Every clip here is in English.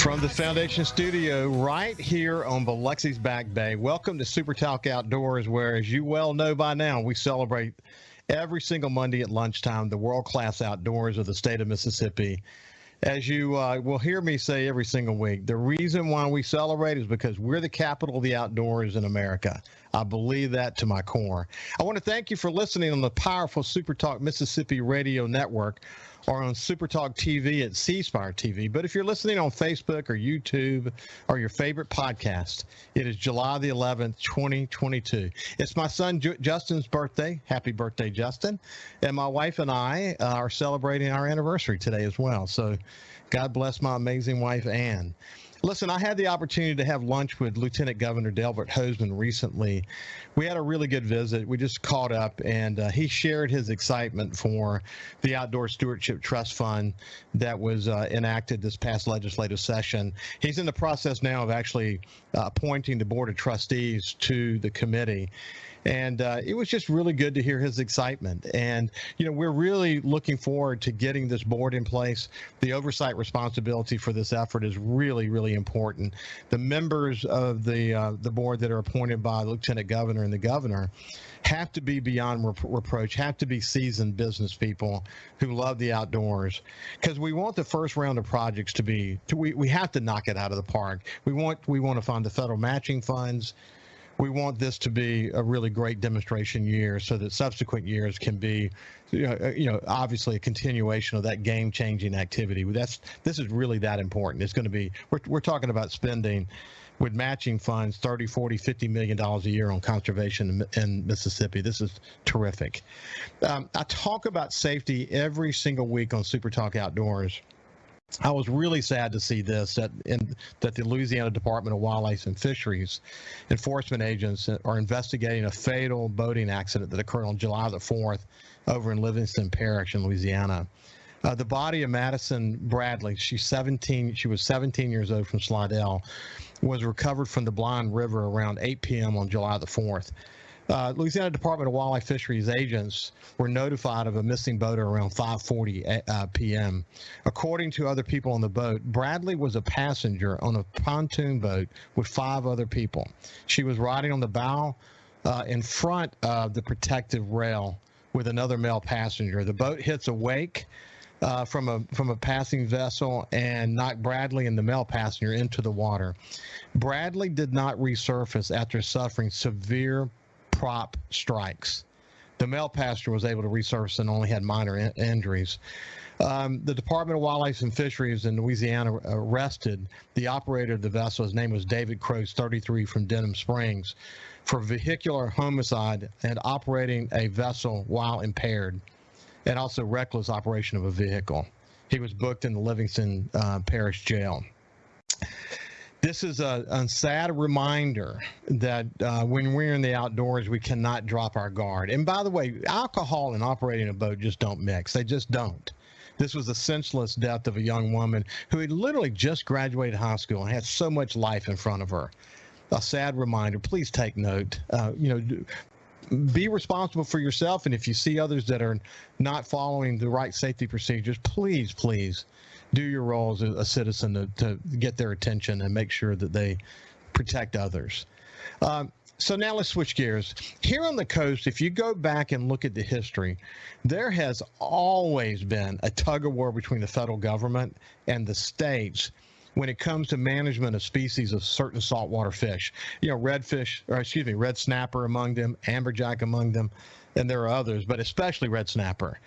From the Foundation Studio right here on Biloxi's Back Bay, welcome to SuperTalk Outdoors, where, as you well know by now, we celebrate every single Monday at lunchtime the world-class outdoors of the state of Mississippi. As you will hear me say every single week, the reason why we celebrate is because we're the capital of the outdoors in America. I believe that to my core. I want to thank you for listening on the powerful SuperTalk Mississippi Radio Network, or on SuperTalk TV at C Spire TV. But if you're listening on Facebook or YouTube or your favorite podcast, it is July the 11th, 2022. It's my son Justin's birthday. Happy birthday, Justin. And my wife and I are celebrating our anniversary today as well. So God bless my amazing wife, Ann. Listen, I had the opportunity to have lunch with Lieutenant Governor Delbert Hosemann recently. We had a really good visit. We just caught up, and he shared his excitement for the Outdoor Stewardship Trust Fund that was enacted this past legislative session. He's in the process now of actually appointing the Board of Trustees to the committee. And it was just really good to hear his excitement. And, you know, we're really looking forward to getting this board in place. The oversight responsibility for this effort is really, really important. The members of the board that are appointed by the Lieutenant Governor and the Governor have to be beyond reproach, have to be seasoned business people who love the outdoors, because we want the first round of projects to be, we have to knock it out of the park. We want to find the federal matching funds. We want this to be a really great demonstration year so that subsequent years can be, obviously a continuation of that game-changing activity. This is really that important. It's going to be, we're talking about spending with matching funds $30, $40, $50 million a year on conservation in Mississippi. This is terrific. I talk about safety every single week on SuperTalk Outdoors. I was really sad to see this, that the Louisiana Department of Wildlife and Fisheries enforcement agents are investigating a fatal boating accident that occurred on July the 4th over in Livingston Parish in Louisiana. The body of Madison Bradley, she was 17 years old, from Slidell, was recovered from the Blind River around 8 p.m. on July the 4th. Louisiana Department of Wildlife Fisheries agents were notified of a missing boater around 5:40 p.m. According to other people on the boat, Bradley was a passenger on a pontoon boat with 5 other people. She was riding on the bow in front of the protective rail with another male passenger. The boat hits a wake from a passing vessel and knocked Bradley and the male passenger into the water. Bradley did not resurface after suffering severe prop strikes. The male passenger was able to resurface and only had minor injuries. The Department of Wildlife and Fisheries in Louisiana arrested the operator of the vessel. His name was David Croce, 33, from Denham Springs, for vehicular homicide and operating a vessel while impaired, and also reckless operation of a vehicle. He was booked in the Livingston Parish Jail. This is a sad reminder that when we're in the outdoors, we cannot drop our guard. And by the way, alcohol and operating a boat just don't mix. They just don't. This was the senseless death of a young woman who had literally just graduated high school and had so much life in front of her. A sad reminder. Please take note. Be responsible for yourself. And if you see others that are not following the right safety procedures, please do your role as a citizen to get their attention and make sure that they protect others. So now let's switch gears. Here on the coast, if you go back and look at the history, there has always been a tug of war between the federal government and the states when it comes to management of species of certain saltwater fish. Red snapper among them, amberjack among them, and there are others, but especially red snapper.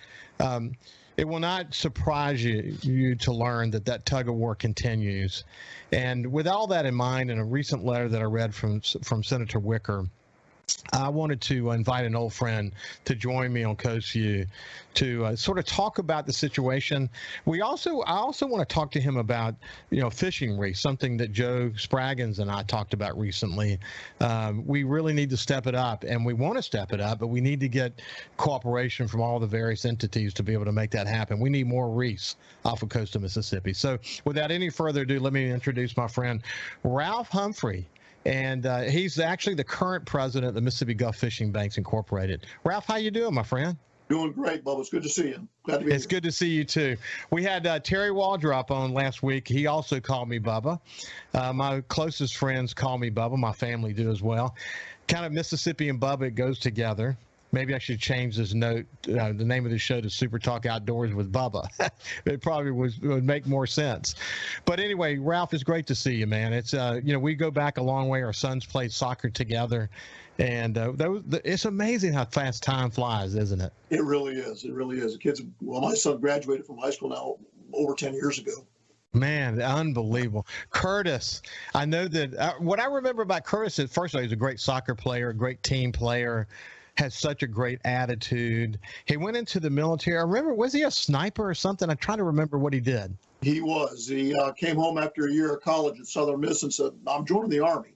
It will not surprise you to learn that tug of war continues. And with all that in mind, in a recent letter that I read from Senator Wicker, I wanted to invite an old friend to join me on Coast View to sort of talk about the situation. I also want to talk to him about, fishing reefs, something that Joe Spraggins and I talked about recently. We really need to step it up, and we want to step it up, but we need to get cooperation from all the various entities to be able to make that happen. We need more reefs off the coast of Mississippi. So without any further ado, let me introduce my friend, Ralph Humphrey. And he's actually the current president of the Mississippi Gulf Fishing Banks Incorporated. Ralph, how you doing, my friend? Doing great, Bubba. It's good to see you. Glad to be here. It's good to see you, too. We had Terry Waldrop on last week. He also called me Bubba. My closest friends call me Bubba. My family do as well. Kind of Mississippi and Bubba, it goes together. Maybe I should change this note, the name of the show to Super Talk Outdoors with Bubba. It probably would make more sense. But anyway, Ralph, it's great to see you, man. It's, we go back a long way. Our sons played soccer together. And it's amazing how fast time flies, isn't it? It really is. It really is. My son graduated from high school now over 10 years ago. Man, unbelievable. Curtis, I know that what I remember about Curtis is, first of all, he's a great soccer player, a great team player, has such a great attitude. He went into the military. I remember, was he a sniper or something? I'm trying to remember what he did. He was. He came home after a year of college at Southern Miss and said, I'm joining the Army.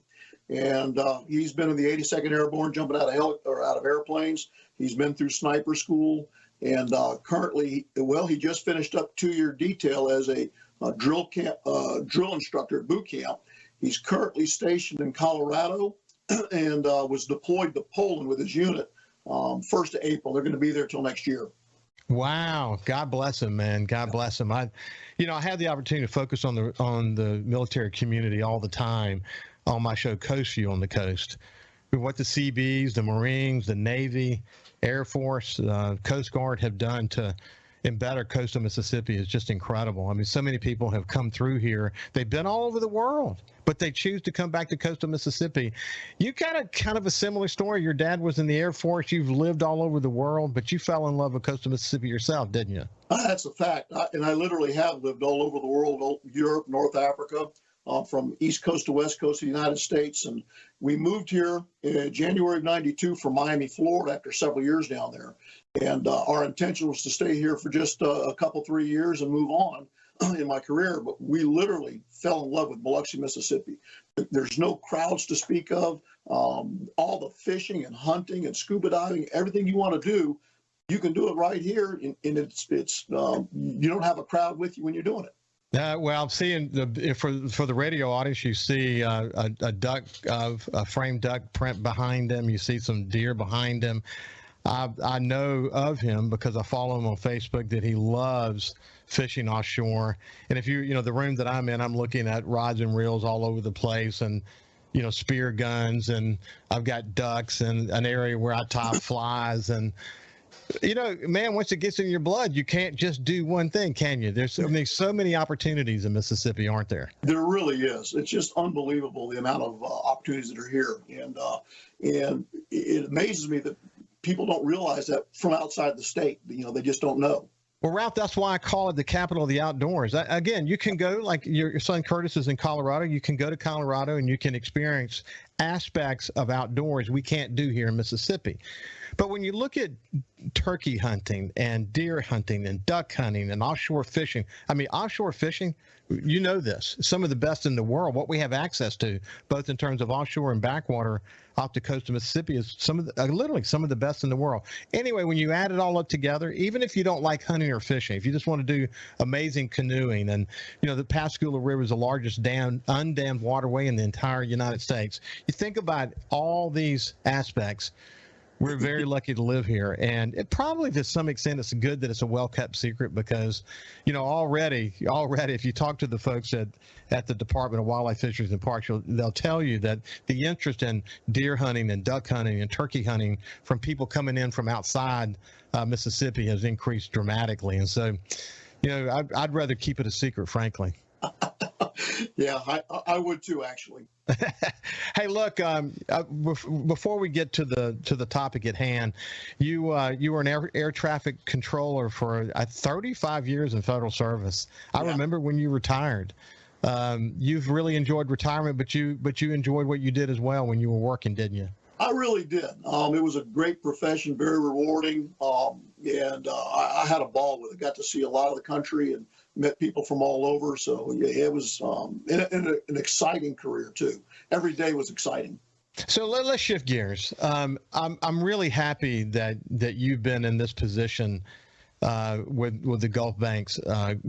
And he's been in the 82nd Airborne, jumping out of airplanes. He's been through sniper school, and currently, he just finished up 2-year detail as a drill instructor at boot camp. He's currently stationed in Colorado, and was deployed to Poland with his unit 1st of April. They're going to be there till next year. Wow. God bless him, man. God bless him. I had the opportunity to focus on the military community all the time on my show, Coast View on the Coast. What the Seabees, the Marines, the Navy, Air Force, Coast Guard have done to embed coastal Mississippi is just incredible. I mean, so many people have come through here. They've been all over the world, but they choose to come back to coastal Mississippi. You got kind of a similar story. Your dad was in the Air Force. You've lived all over the world, but you fell in love with coastal Mississippi yourself, didn't you? That's a fact. I literally have lived all over the world, Europe, North Africa, from East Coast to West Coast of the United States. And we moved here in January of '92 from Miami, Florida, after several years down there. And our intention was to stay here for just a couple, 3 years and move on in my career. But we literally fell in love with Biloxi, Mississippi. There's no crowds to speak of. All the fishing and hunting and scuba diving, everything you want to do, you can do it right here. And it's you don't have a crowd with you when you're doing it. Well, I'm seeing for the radio audience, you see a duck, a framed duck print behind him. You see some deer behind him. I know of him because I follow him on Facebook that he loves fishing offshore. And if the room that I'm in, I'm looking at rods and reels all over the place, and spear guns, and I've got ducks and an area where I top flies. And man, once it gets in your blood, you can't just do one thing, can you? There's so many opportunities in Mississippi, aren't there? There really is. It's just unbelievable the amount of opportunities that are here, and it amazes me that people don't realize that from outside the state. They just don't know. Well, Ralph, that's why I call it the capital of the outdoors. Again, you can go, like your son Curtis is in Colorado. You can go to Colorado and you can experience aspects of outdoors we can't do here in Mississippi. But when you look at turkey hunting and deer hunting and duck hunting and offshore fishing, offshore fishing, this, some of the best in the world, what we have access to, both in terms of offshore and backwater off the coast of Mississippi, is literally some of the best in the world. Anyway, when you add it all up together, even if you don't like hunting or fishing, if you just want to do amazing canoeing, and the Pascagoula River is the largest undammed waterway in the entire United States, you think about all these aspects. We're very lucky to live here, and it probably, to some extent, it's good that it's a well-kept secret because, already, if you talk to the folks at the Department of Wildlife, Fisheries, and Parks, they'll tell you that the interest in deer hunting and duck hunting and turkey hunting from people coming in from outside Mississippi has increased dramatically, and so, I'd rather keep it a secret, frankly. Yeah, I would too, actually. Hey, look, before we get to the topic at hand, you were an air traffic controller for 35 years in federal service. I remember when you retired. You've really enjoyed retirement, but you enjoyed what you did as well when you were working, didn't you? I really did. It was a great profession, very rewarding, and I had a ball with it. Got to see a lot of the country and met people from all over. So it was an exciting career too. Every day was exciting. So let's shift gears. I'm really happy that you've been in this position with the Gulf Banks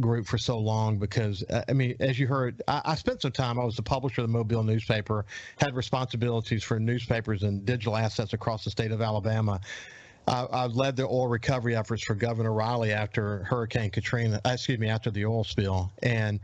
group for so long, because as you heard, I spent some time. I was the publisher of the Mobile newspaper, had responsibilities for newspapers and digital assets across the state of Alabama. I led the oil recovery efforts for Governor Riley after Hurricane Katrina, after the oil spill, and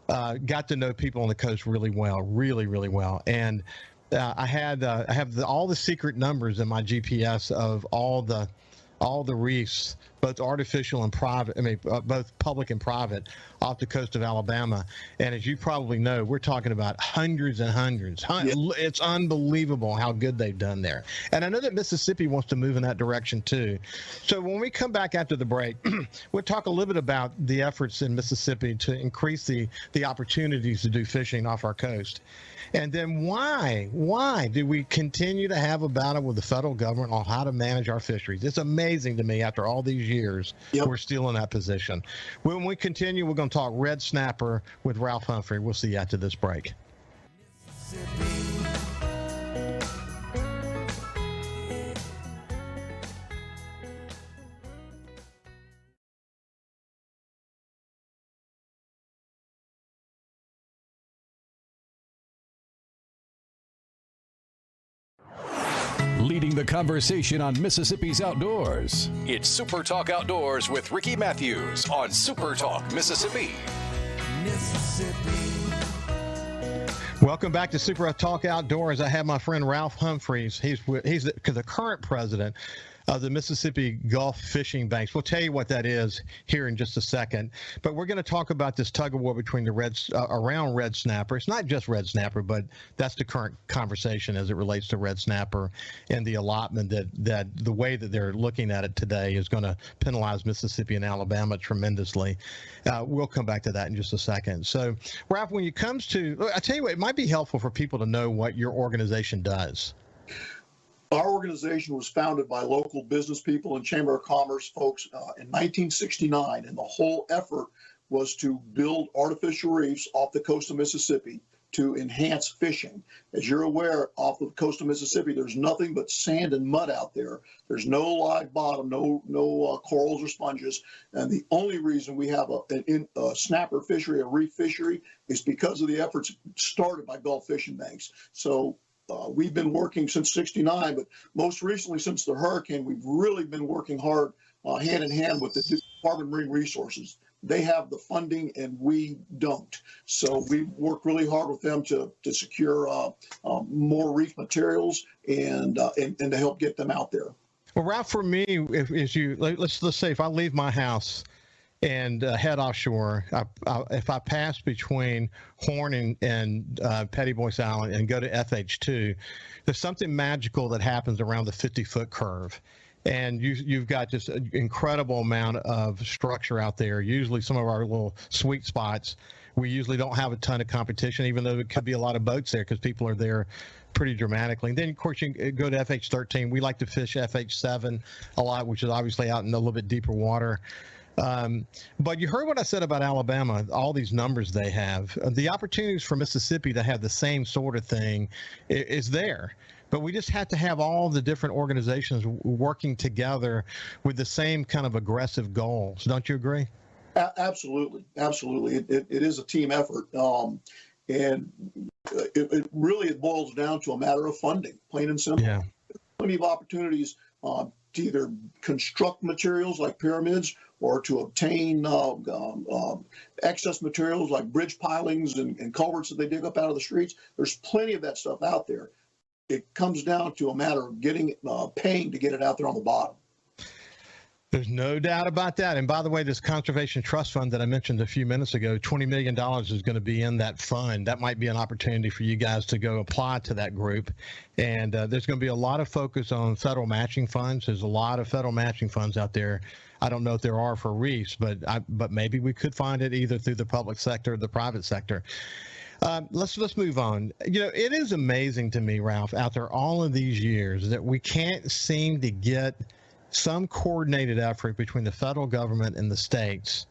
got to know people on the coast really well, really well. And I have all the secret numbers in my GPS of all the reefs, both artificial and private, both public and private, off the coast of Alabama. And as you probably know, we're talking about hundreds and hundreds. Yeah. It's unbelievable how good they've done there. And I know that Mississippi wants to move in that direction too. So when we come back after the break, we'll talk a little bit about the efforts in Mississippi to increase the opportunities to do fishing off our coast. And then why do we continue to have a battle with the federal government on how to manage our fisheries? It's amazing to me after all these years, we're still in that position. When we continue, we're going to talk red snapper with Ralph Humphrey. We'll see you after this break. Leading the conversation on Mississippi's outdoors. It's Super Talk Outdoors with Ricky Matthews on Super Talk Mississippi. Welcome back to Super Talk Outdoors. I have my friend Ralph Humphreys. He's the current president of the Mississippi Gulf Fishing Banks. We'll tell you what that is here in just a second. But we're going to talk about this tug of war between the around red snapper. It's not just red snapper, but that's the current conversation as it relates to red snapper and the allotment that the way that they're looking at it today is going to penalize Mississippi and Alabama tremendously. We'll come back to that in just a second. So, Ralph, when it comes to, I tell you what, it might be helpful for people to know what your organization does. Our organization was founded by local business people and Chamber of Commerce folks in 1969, and the whole effort was to build artificial reefs off the coast of Mississippi to enhance fishing. As you're aware, off the coast of Mississippi, there's nothing but sand and mud out there. There's no live bottom, no corals or sponges, and the only reason we have a snapper fishery, a reef fishery, is because of the efforts started by Gulf Fishing Banks. So we've been working since '69, but most recently since the hurricane, we've really been working hard hand in hand with the Department of Marine Resources. They have the funding and we don't. So we've worked really hard with them to secure more reef materials and to help get them out there. Well, Ralph, for me, let's say if I leave my house and head offshore, if I pass between Horn and Petty Boyce Island and go to FH2, there's something magical that happens around the 50-foot curve. And you've got just an incredible amount of structure out there. Usually some of our little sweet spots, we usually don't have a ton of competition, even though it could be a lot of boats there because people are there pretty dramatically. And then, of course, you go to FH13. We like to fish FH7 a lot, which is obviously out in a little bit deeper water. But you heard what I said about Alabama, all these numbers they have. The opportunities for Mississippi to have the same sort of thing is there. But we just have to have all the different organizations working together with the same kind of aggressive goals. Don't you agree? Absolutely. It is a team effort. And it really boils down to a matter of funding, plain and simple. Yeah. Plenty of opportunities to either construct materials like pyramids or to obtain excess materials like bridge pilings and culverts that they dig up out of the streets. There's plenty of that stuff out there. It comes down to a matter of getting paying to get it out there on the bottom. There's no doubt about that. And by the way, this conservation trust fund that I mentioned a few minutes ago, $20 million is going to be in that fund. That might be an opportunity for you guys to go apply to that group. And there's going to be a lot of focus on federal matching funds. There's a lot of federal matching funds out there. I don't know if there are for reefs, but maybe we could find it either through the public sector or the private sector. Let's move on. It is amazing to me, Ralph, after all of these years that we can't seem to get some coordinated effort between the federal government and the states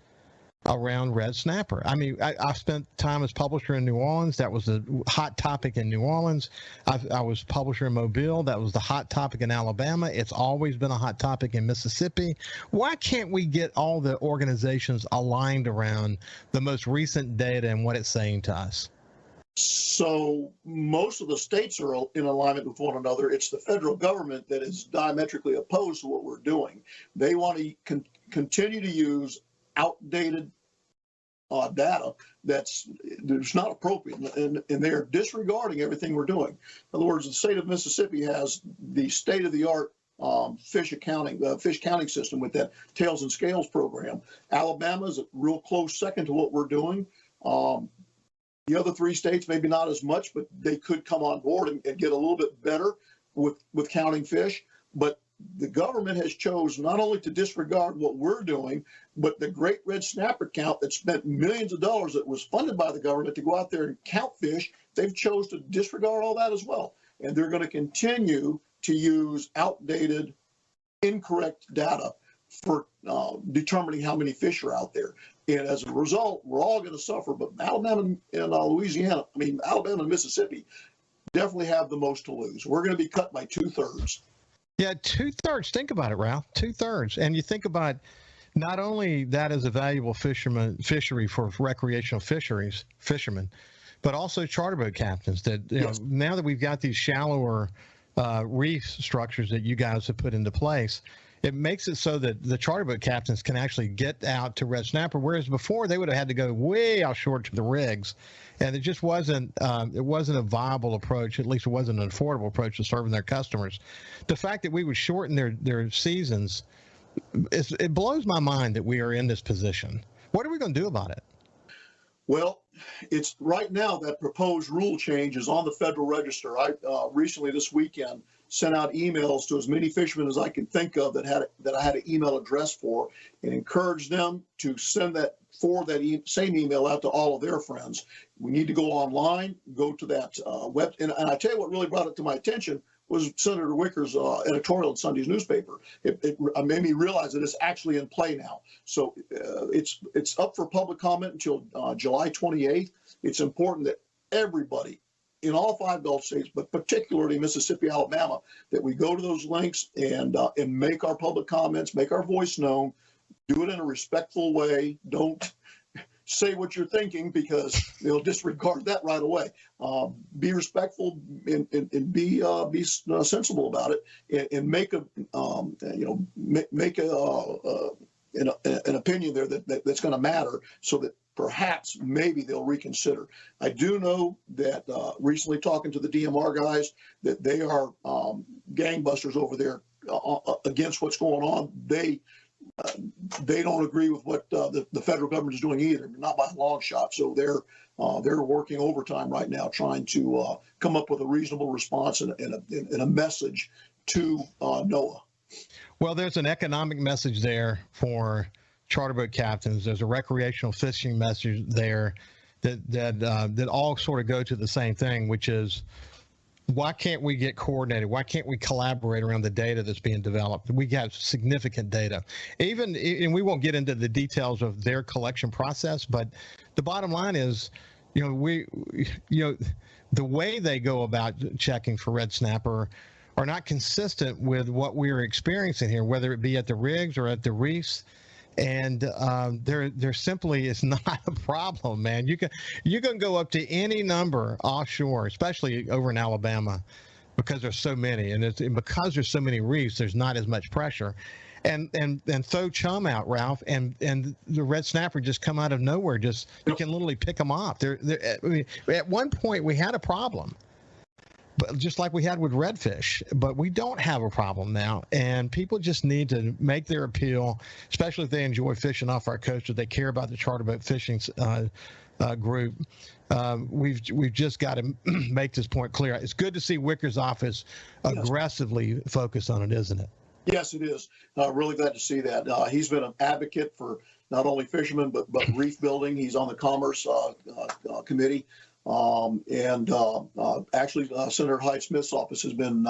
around red snapper. I mean, I spent time as publisher in New Orleans. That was a hot topic in New Orleans. I was publisher in Mobile. That was the hot topic in Alabama. It's always been a hot topic in Mississippi. Why can't we get all the organizations aligned around the most recent data and what it's saying to us? So most of the states are in alignment with one another. It's the federal government that is diametrically opposed to what we're doing. They want to continue to use outdated data that's not appropriate, and they're disregarding everything we're doing. In other words, the state of Mississippi has the state-of-the-art fish counting system with that tails and scales program. Alabama is a real close second to what we're doing. The other three states, maybe not as much, but they could come on board and get a little bit better with counting fish. But the government has chosen not only to disregard what we're doing, but the great red snapper count that spent millions of dollars that was funded by the government to go out there and count fish. They've chose to disregard all that as well. And they're going to continue to use outdated, incorrect data for determining how many fish are out there. And as a result, we're all going to suffer. But Alabama and Alabama and Mississippi definitely have the most to lose. We're going to be cut by 2/3. Yeah, 2/3. Think about it, Ralph. 2/3. And you think about not only that as a valuable fishery for recreational fishermen, but also charter boat captains. That now that we've got these shallower reef structures that you guys have put into place, it makes it so that the charter boat captains can actually get out to red snapper, whereas before they would have had to go way offshore to the rigs, and it just wasn't a viable approach. At least it wasn't an affordable approach to serving their customers. The fact that we would shorten their seasons, it blows my mind that we are in this position. What are we going to do about it? Well, it's right now that proposed rule change is on the Federal Register. I recently this weekend sent out emails to as many fishermen as I could think of that I had an email address for, and encouraged them to forward that same email out to all of their friends. We need to go online, go to that web, and I tell you what really brought it to my attention was Senator Wicker's editorial in Sunday's newspaper. It made me realize that it's actually in play now. So it's up for public comment until July 28th. It's important that everybody in all 5 Gulf states, but particularly Mississippi, Alabama, that we go to those links and make our public comments, make our voice known, do it in a respectful way. Don't say what you're thinking because they'll disregard that right away. Be respectful and be sensible about it, and make an opinion there that's going to matter, so that perhaps maybe they'll reconsider. I do know that recently talking to the DMR guys that they are gangbusters over there against what's going on. They don't agree with what the federal government is doing either, not by a long shot. So they're working overtime right now trying to come up with a reasonable response and a message to NOAA. Well, there's an economic message there for charter boat captains. There's a recreational fishing message there that all sort of go to the same thing, which is, why can't we get coordinated? Why can't we collaborate around the data that's being developed? We got significant data. And we won't get into the details of their collection process, but the bottom line is, the way they go about checking for red snapper are not consistent with what we're experiencing here, whether it be at the rigs or at the reefs. And there simply is not a problem, man. You can go up to any number offshore, especially over in Alabama, because there's so many, and because there's so many reefs, there's not as much pressure. And throw chum out, Ralph, and the red snapper just come out of nowhere. You can literally pick them off. At one point we had a problem, but just like we had with redfish, but we don't have a problem now. And people just need to make their appeal, especially if they enjoy fishing off our coast or they care about the charter boat fishing group. We've just got to make this point clear. It's good to see Wicker's office aggressively focus on it, isn't it? Yes, it is. Really glad to see that. He's been an advocate for not only fishermen, but reef building. He's on the Commerce Committee. Actually, Senator Hyde-Smith's office has been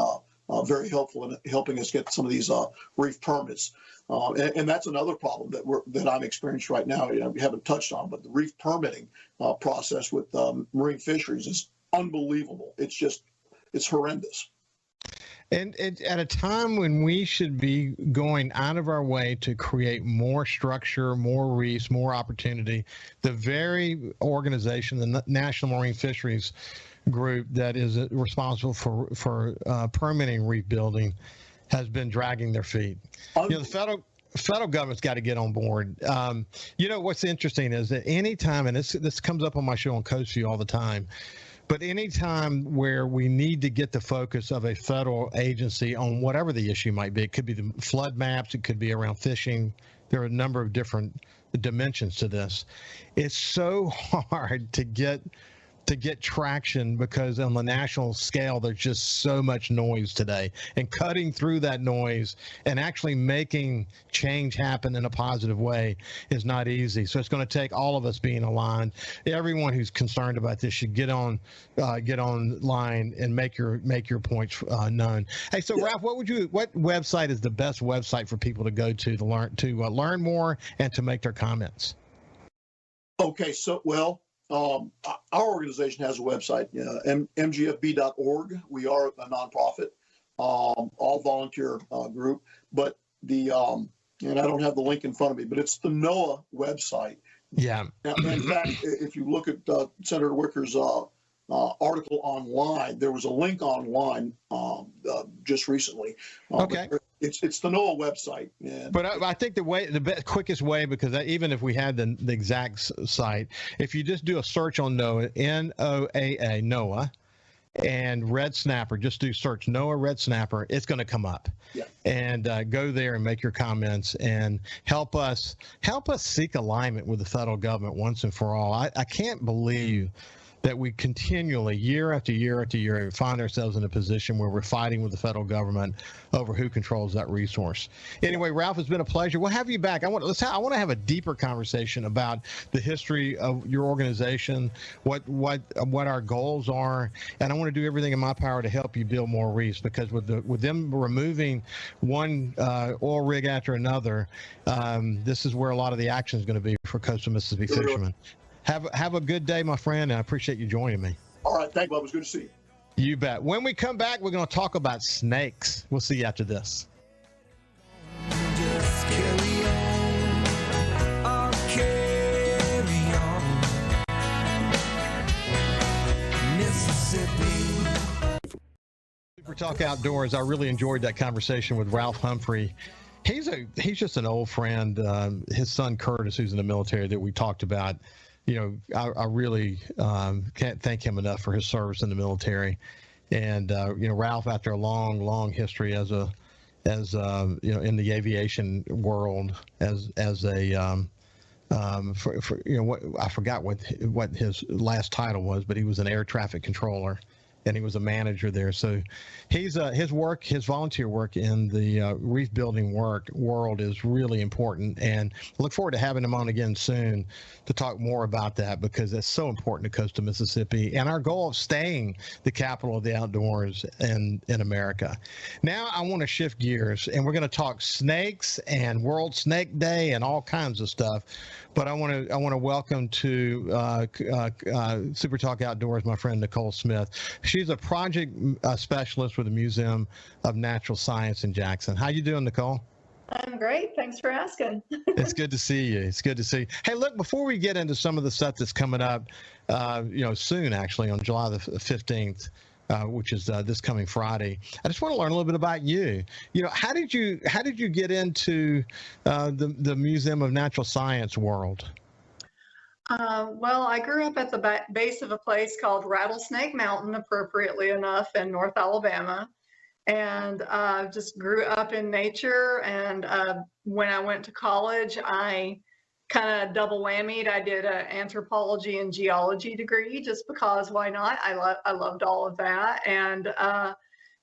very helpful in helping us get some of these reef permits. And that's another problem that I'm experiencing right now. We haven't touched on, but the reef permitting process with marine fisheries is unbelievable. It's horrendous. And at a time when we should be going out of our way to create more structure, more reefs, more opportunity, the very organization, the National Marine Fisheries Group that is responsible for permitting reef building, has been dragging their feet. The federal government's got to get on board. What's interesting is that anytime, and this comes up on my show on Coast View all the time, but anytime where we need to get the focus of a federal agency on whatever the issue might be, it could be the flood maps, it could be around fishing. There are a number of different dimensions to this. It's so hard to get traction because on the national scale, there's just so much noise today, and cutting through that noise and actually making change happen in a positive way is not easy. So it's going to take all of us being aligned. Everyone who's concerned about this should get online and make your points known. Hey, so Ralph, what website is the best website for people to go to learn more and to make their comments? Okay, so our organization has a website, mgfb.org. We are a nonprofit, all volunteer group. But and I don't have the link in front of me, but it's the NOAA website. Yeah. Now, in fact, if you look at Senator Wicker's article online, there was a link online just recently. Okay. It's the NOAA website. But I think the quickest way, because even if we had the exact site, if you just do a search on NOAA, NOAA, NOAA, and red snapper, just do search NOAA red snapper, it's going to come up. Yeah. And go there and make your comments and help us seek alignment with the federal government once and for all. I can't believe that we continually, year after year after year, find ourselves in a position where we're fighting with the federal government over who controls that resource. Anyway, Ralph, it's been a pleasure. We'll have you back. I want to have a deeper conversation about the history of your organization, what our goals are, and I want to do everything in my power to help you build more reefs, because with them removing one oil rig after another, this is where a lot of the action is going to be for coastal Mississippi fishermen. Have a good day, my friend. I appreciate you joining me. All right. Thank you, Bob. It was good to see you. You bet. When we come back, we're going to talk about snakes. We'll see you after this. Just carry on. I'll carry on. Mississippi. SuperTalk Outdoors. I really enjoyed that conversation with Ralph Humphrey. He's just an old friend. His son Curtis, who's in the military, that we talked about. I really can't thank him enough for his service in the military. And Ralph, after a long history in the aviation world, I forgot what his last title was, but he was an air traffic controller, and he was a manager there. So his volunteer work in the reef building world is really important, and I look forward to having him on again soon to talk more about that, because that's so important to coastal Mississippi and our goal of staying the capital of the outdoors in America. Now I want to shift gears, and we're going to talk snakes and World Snake Day and all kinds of stuff. But I want to welcome to SuperTalk Outdoors my friend Nicole Smith. She's a project specialist with the Museum of Natural Science in Jackson. How you doing, Nicole? I'm great. Thanks for asking. It's good to see you. It's good to see you. Hey, look, before we get into some of the stuff that's coming up, soon, actually, on July the 15th, which is this coming Friday, I just want to learn a little bit about you. How did you get into the Museum of Natural Science world? Well, I grew up at the base of a place called Rattlesnake Mountain, appropriately enough, in North Alabama, and just grew up in nature. And when I went to college, I kind of double whammied. I did an anthropology and geology degree just because why not? I loved all of that. And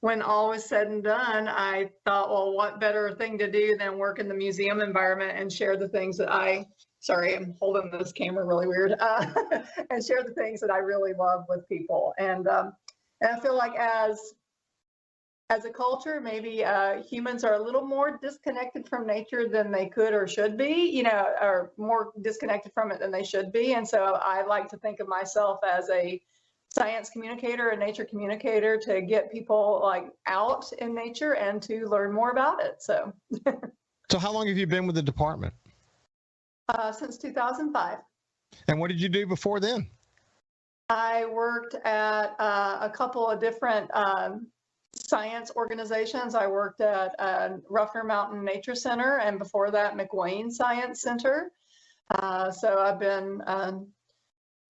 when all was said and done, I thought, well, what better thing to do than work in the museum environment and share the things that sorry, I'm holding this camera really weird, and share the things that I really love with people. And I feel like as a culture, maybe humans are a little more disconnected from nature than they could or should be, or more disconnected from it than they should be. And so I like to think of myself as a science communicator and nature communicator to get people like out in nature and to learn more about it. So, So how long have you been with the department? Since 2005. And what did you do before then? I worked at a couple of different science organizations. I worked at Ruffner Mountain Nature Center, and before that, McWane Science Center. So I've been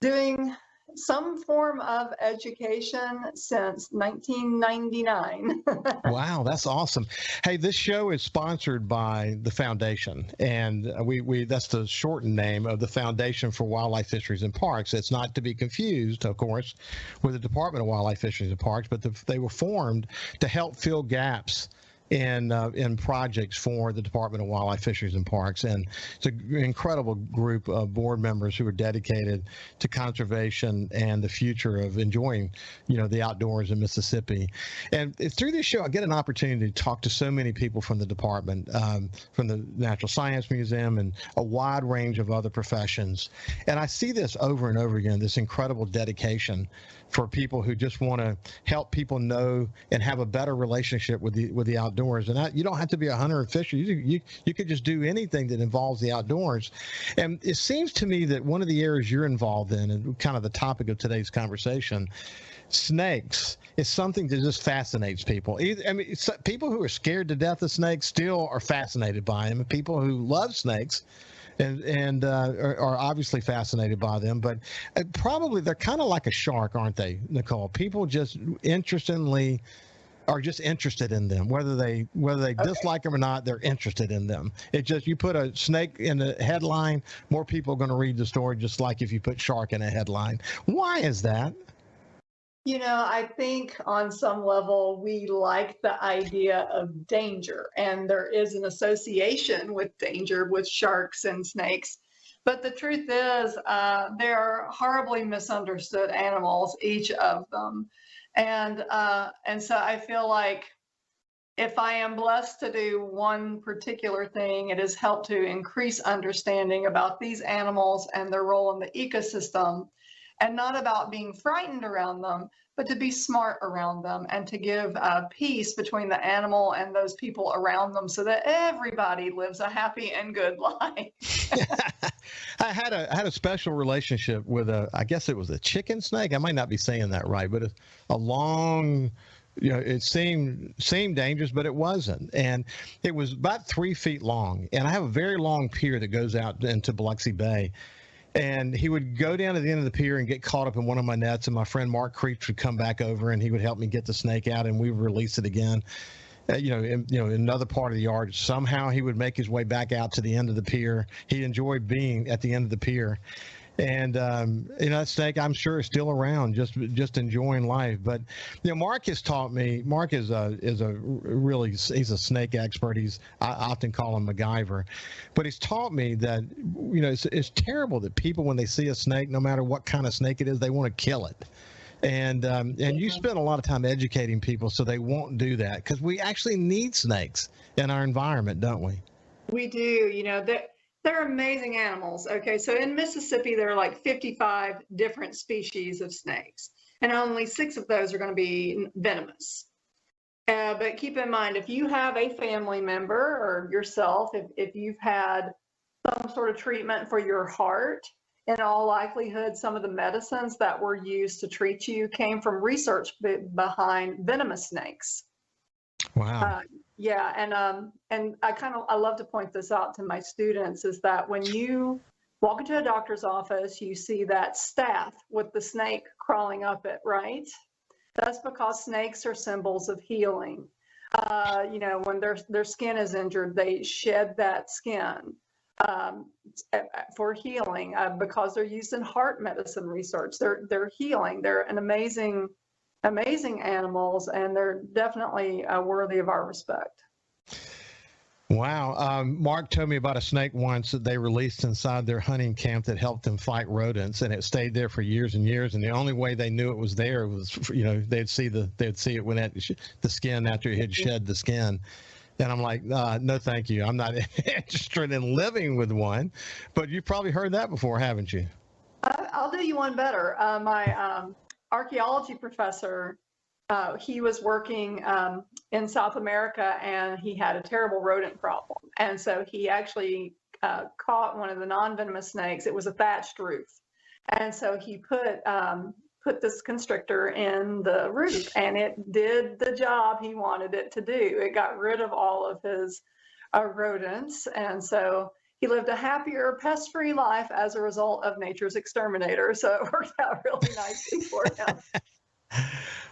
doing some form of education since 1999. Wow, that's awesome. Hey, this show is sponsored by the foundation, and we that's the shortened name of the Foundation for Wildlife, Fisheries, and Parks. It's not to be confused, of course, with the Department of Wildlife, Fisheries, and Parks, but they were formed to help fill gaps in projects for the Department of Wildlife, Fisheries, and Parks. And it's an incredible group of board members who are dedicated to conservation and the future of enjoying, the outdoors in Mississippi. And through this show, I get an opportunity to talk to so many people from the department, from the Natural Science Museum and a wide range of other professions. And I see this over and over again, this incredible dedication for people who just want to help people know and have a better relationship with the outdoors. And you don't have to be a hunter or fisher. You could just do anything that involves the outdoors. And it seems to me that one of the areas you're involved in, and kind of the topic of today's conversation, snakes, is something that just fascinates people. I mean, people who are scared to death of snakes still are fascinated by them. People who love snakes and are obviously fascinated by them, but probably they're kind of like a shark, aren't they, Nicole? People just are just interested in them, whether they dislike them or not. They're interested in them. It just, you put a snake in the headline, more people are going to read the story, just like if you put shark in a headline. Why is that? I think on some level we like the idea of danger, and there is an association with danger with sharks and snakes. But the truth is, they are horribly misunderstood animals, each of them. And so I feel like if I am blessed to do one particular thing, it has helped to increase understanding about these animals and their role in the ecosystem, and not about being frightened around them, but to be smart around them and to give peace between the animal and those people around them so that everybody lives a happy and good life. I had a special relationship with I guess it was a chicken snake. I might not be saying that right, but a long, it seemed dangerous, but it wasn't. And it was about 3 feet long. And I have a very long pier that goes out into Biloxi Bay. And he would go down to the end of the pier and get caught up in one of my nets, and my friend Mark Creech would come back over and he would help me get the snake out, and we would release it again. In another part of the yard. Somehow he would make his way back out to the end of the pier. He enjoyed being at the end of the pier. And that snake, I'm sure, is still around, just enjoying life. But Mark has taught me. Mark he's a snake expert. I often call him MacGyver, but he's taught me that it's terrible that people, when they see a snake, no matter what kind of snake it is, they want to kill it. And you spend a lot of time educating people so they won't do that, because we actually need snakes in our environment, don't we? We do. They're amazing animals. Okay, so in Mississippi, there are like 55 different species of snakes, and only 6 of those are going to be venomous. But keep in mind, if you have a family member or yourself, if you've had some sort of treatment for your heart, in all likelihood, some of the medicines that were used to treat you came from research behind venomous snakes. Wow. Yeah, and I love to point this out to my students, is that when you walk into a doctor's office, you see that staff with the snake crawling up it, right? That's because snakes are symbols of healing. When their skin is injured, they shed that skin for healing, because they're used in heart medicine research. They're healing. They're an amazing animals, and they're definitely worthy of our respect. Wow. Mark told me about a snake once that they released inside their hunting camp that helped them fight rodents, and it stayed there for years and years. And the only way they knew it was there was, they'd see it when the skin, after it had shed the skin. And I'm like, no, thank you. I'm not interested in living with one. But you've probably heard that before, haven't you? I'll do you one better. archaeology professor. He was working in South America, and he had a terrible rodent problem. And so he actually caught one of the non-venomous snakes. It was a thatched roof. And so he put this constrictor in the roof, and it did the job he wanted it to do. It got rid of all of his rodents. And so he lived a happier, pest-free life as a result of nature's exterminator. So it worked out really nicely for him.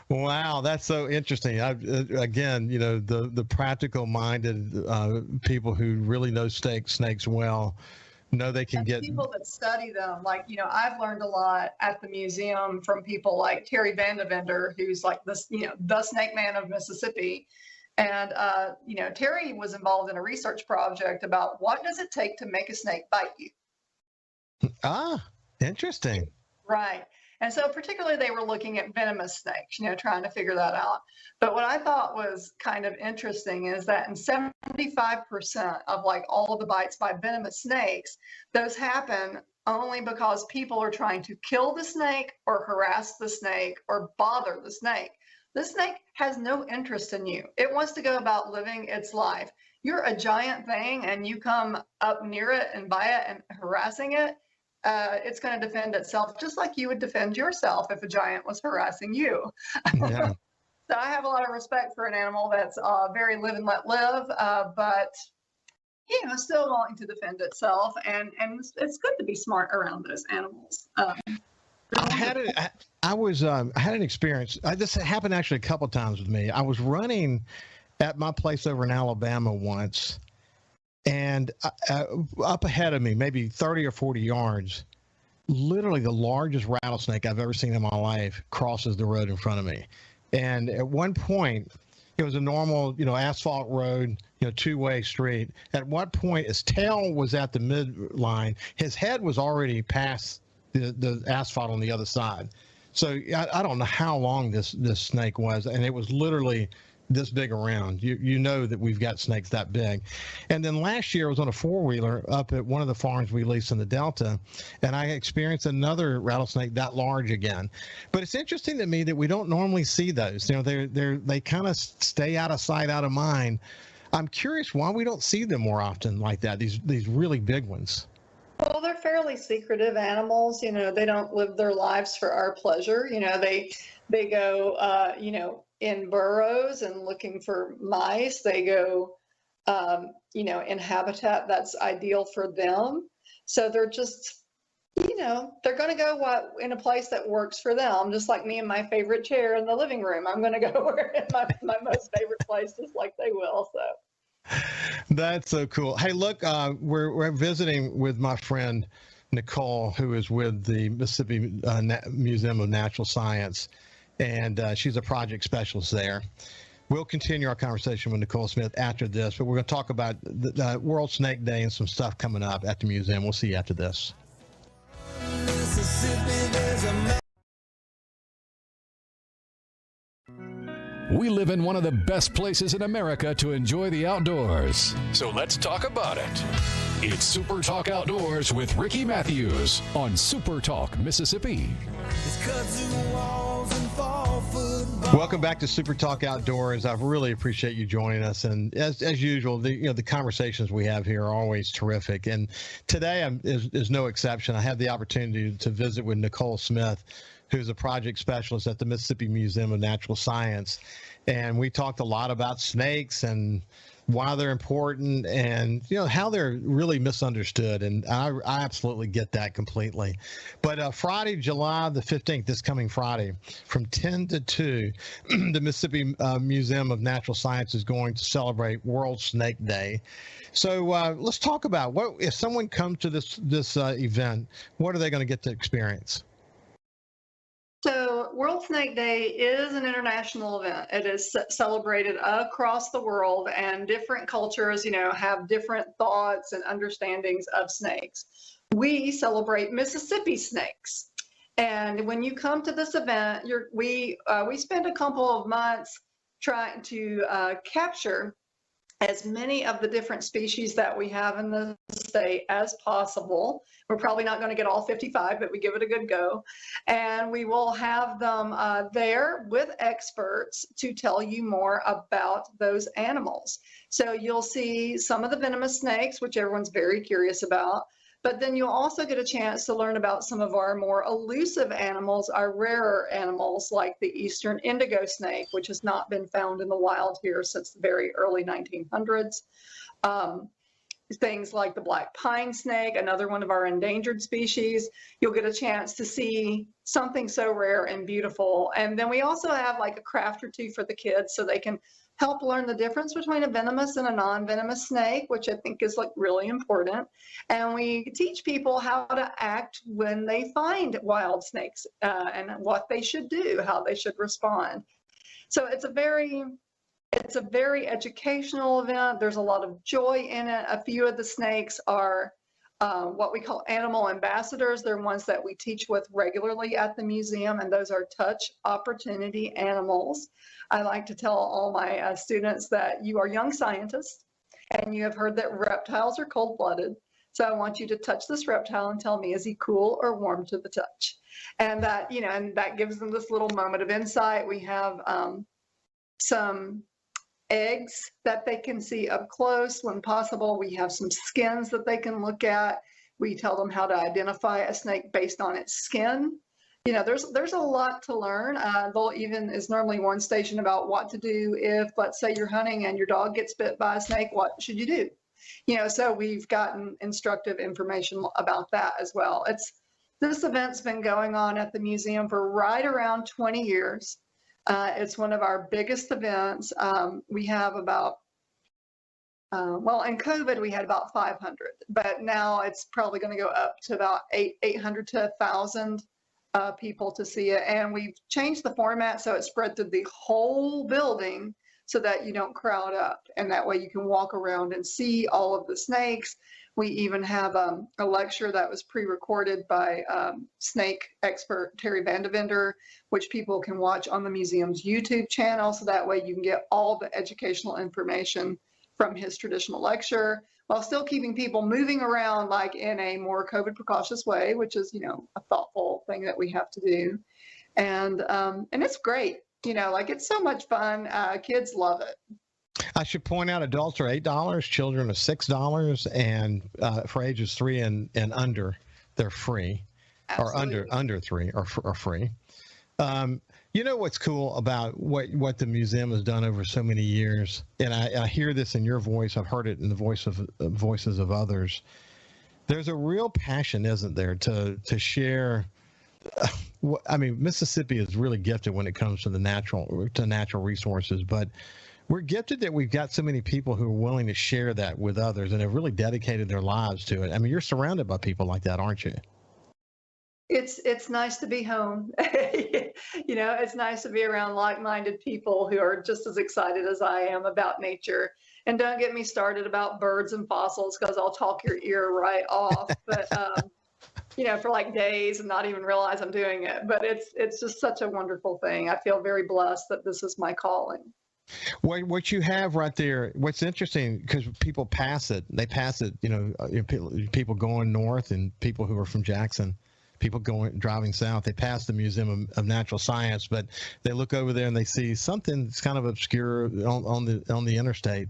Wow, that's so interesting. Again, you know, the practical-minded people who really know snakes well know they can get people that study them. Like, you know, I've learned a lot at the museum from people like Terry Vandevender, who's like this, you know, the snake man of Mississippi. And, you know, Terry was involved in a research project about what does it take to make a snake bite you? Ah, interesting. Right. And so particularly they were looking at venomous snakes, you know, trying to figure that out. But what I thought was kind of interesting is that in 75% of like all of the bites by venomous snakes, those happen only because people are trying to kill the snake or harass the snake or bother the snake. The snake has no interest in you. It wants to go about living its life. You're a giant thing and you come up near it and by it and harassing it. It's going to defend itself just like you would defend yourself if a giant was harassing you. Yeah. So I have a lot of respect for an animal that's very live and let live, but you know, still wanting to defend itself, and it's good to be smart around those animals. I had an experience. This happened actually a couple times with me. I was running at my place over in Alabama once, and up ahead of me, maybe 30 or 40 yards, literally the largest rattlesnake I've ever seen in my life crosses the road in front of me. And at one point, it was a normal, you know, asphalt road, you know, two-way street. At one point, his tail was at the midline. His head was already past the asphalt on the other side. So I don't know how long this snake was, and it was literally this big around. You know that we've got snakes that big. And then last year I was on a four-wheeler up at one of the farms we lease in the Delta, and I experienced another rattlesnake that large again. But it's interesting to me that we don't normally see those. You know, they kind of stay out of sight, out of mind. I'm curious why we don't see them more often like that, these really big ones. Well, they're fairly secretive animals. You know, they don't live their lives for our pleasure. You know, they go, you know, in burrows and looking for mice. They go, you know, in habitat that's ideal for them. So they're just, you know, they're going to go in a place that works for them. Just like me and my favorite chair in the living room. I'm going to go where in my most favorite place, just like they will. So. That's so cool. Hey, look, we're visiting with my friend Nicole, who is with the Mississippi Museum of Natural Science, and she's a project specialist there. We'll continue our conversation with Nicole Smith after this, but we're going to talk about the World Snake Day and some stuff coming up at the museum. We'll see you after this. We live in one of the best places in America to enjoy the outdoors. So let's talk about it. It's Super Talk Outdoors with Ricky Matthews on Super Talk, Mississippi. Welcome back to Super Talk Outdoors. I really appreciate you joining us. And as usual, the conversations we have here are always terrific. And today is no exception. I had the opportunity to visit with Nicole Smith, who's a project specialist at the Mississippi Museum of Natural Science. And we talked a lot about snakes and why they're important and, you know, how they're really misunderstood. And I absolutely get that completely. But Friday, July the 15th, this coming Friday, from 10 to 2, the Mississippi Museum of Natural Science is going to celebrate World Snake Day. So let's talk about what if someone comes to this event, what are they going to get to experience? So World Snake Day is an international event. It is celebrated across the world, and different cultures, you know, have different thoughts and understandings of snakes. We celebrate Mississippi snakes. And when you come to this event, we spend a couple of months trying to capture as many of the different species that we have in the state as possible. We're probably not going to get all 55, but we give it a good go. And we will have them there with experts to tell you more about those animals. So you'll see some of the venomous snakes, which everyone's very curious about. But then you'll also get a chance to learn about some of our more elusive animals, our rarer animals, like the eastern indigo snake, which has not been found in the wild here since the very early 1900s. Things like the black pine snake, another one of our endangered species. You'll get a chance to see something so rare and beautiful. And then we also have like a craft or two for the kids so they can help learn the difference between a venomous and a non-venomous snake, which I think is like really important. And we teach people how to act when they find wild snakes and what they should do, how they should respond. So it's a very educational event. There's a lot of joy in it. A few of the snakes are what we call animal ambassadors. They're ones that we teach with regularly at the museum, and those are touch opportunity animals. I like to tell all my students that you are young scientists and you have heard that reptiles are cold-blooded. So I want you to touch this reptile and tell me, is he cool or warm to the touch? And that, you know, and that gives them this little moment of insight. We have some eggs that they can see up close when possible. We have some skins that they can look at. We tell them how to identify a snake based on its skin. You know, there's a lot to learn. They'll even is normally one station about what to do if, let's say, you're hunting and your dog gets bit by a snake. What should you do? You know, so we've gotten instructive information about that as well. This event's been going on at the museum for right around 20 years. It's one of our biggest events. We have about, well, in COVID, we had about 500, but now it's probably going to go up to about 800 to 1,000 people to see it. And we've changed the format so it's spread through the whole building so that you don't crowd up. And that way you can walk around and see all of the snakes. We even have a lecture that was pre-recorded by snake expert Terry Vandevender, which people can watch on the museum's YouTube channel. So that way you can get all the educational information from his traditional lecture while still keeping people moving around like in a more COVID precautious way, which is, you know, a thoughtful thing that we have to do. And it's great, you know, like it's so much fun. Kids love it. I should point out adults are $8, children are $6, and for ages 3 and under, they're free. Absolutely. Or under 3 are free. You know what's cool about what the museum has done over so many years, and I hear this in your voice, I've heard it in the voices of others. There's a real passion, isn't there, to share. I mean, Mississippi is really gifted when it comes to natural resources, but we're gifted that we've got so many people who are willing to share that with others and have really dedicated their lives to it. I mean, you're surrounded by people like that, aren't you? It's nice to be home. You know, it's nice to be around like-minded people who are just as excited as I am about nature. And don't get me started about birds and fossils because I'll talk your ear right off. But you know, for like days and not even realize I'm doing it. But it's just such a wonderful thing. I feel very blessed that this is my calling. What you have right there, what's interesting, because people pass it, you know, people going north and people who are from Jackson, people driving south, they pass the Museum of Natural Science, but they look over there and they see something that's kind of obscure on the interstate.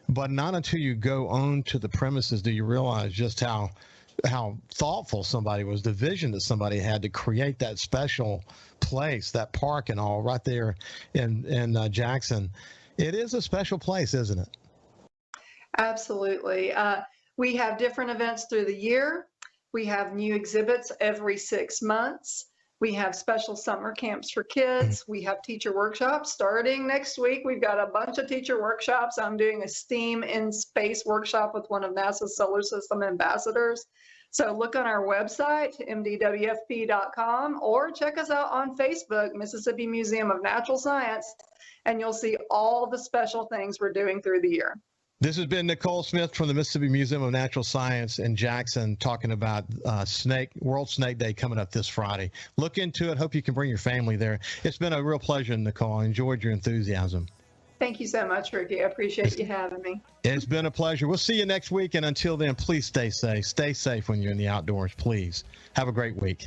But not until you go on to the premises do you realize just how thoughtful somebody was, the vision that somebody had to create that special place, that park and all right there in Jackson. It is a special place, isn't it? Absolutely. We have different events through the year. We have new exhibits every 6 months. We have special summer camps for kids. We have teacher workshops starting next week. We've got a bunch of teacher workshops. I'm doing a STEAM in Space workshop with one of NASA's solar system ambassadors. So look on our website, mdwfp.com, or check us out on Facebook, Mississippi Museum of Natural Science, and you'll see all the special things we're doing through the year. This has been Nicole Smith from the Mississippi Museum of Natural Science in Jackson talking about World Snake Day coming up this Friday. Look into it. Hope you can bring your family there. It's been a real pleasure, Nicole. I enjoyed your enthusiasm. Thank you so much, Ricky. I appreciate you having me. It's been a pleasure. We'll see you next week. And until then, please stay safe. Stay safe when you're in the outdoors, please. Have a great week.